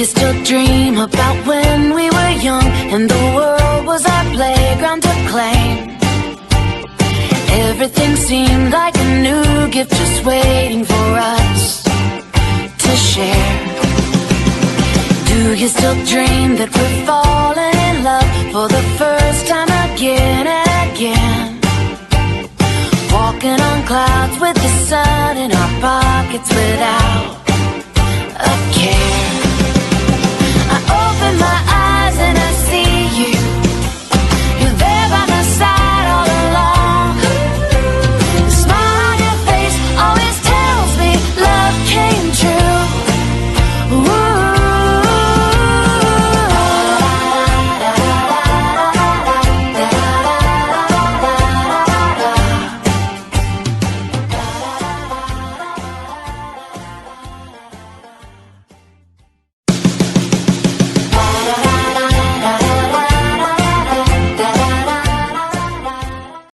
you still dream about when we were young and the world was our playground to claim? Everything seemed like a new gift just waiting for us to share. Do you still dream that we're falling in love for the first time again and again? Walking on clouds with the sun in our pockets without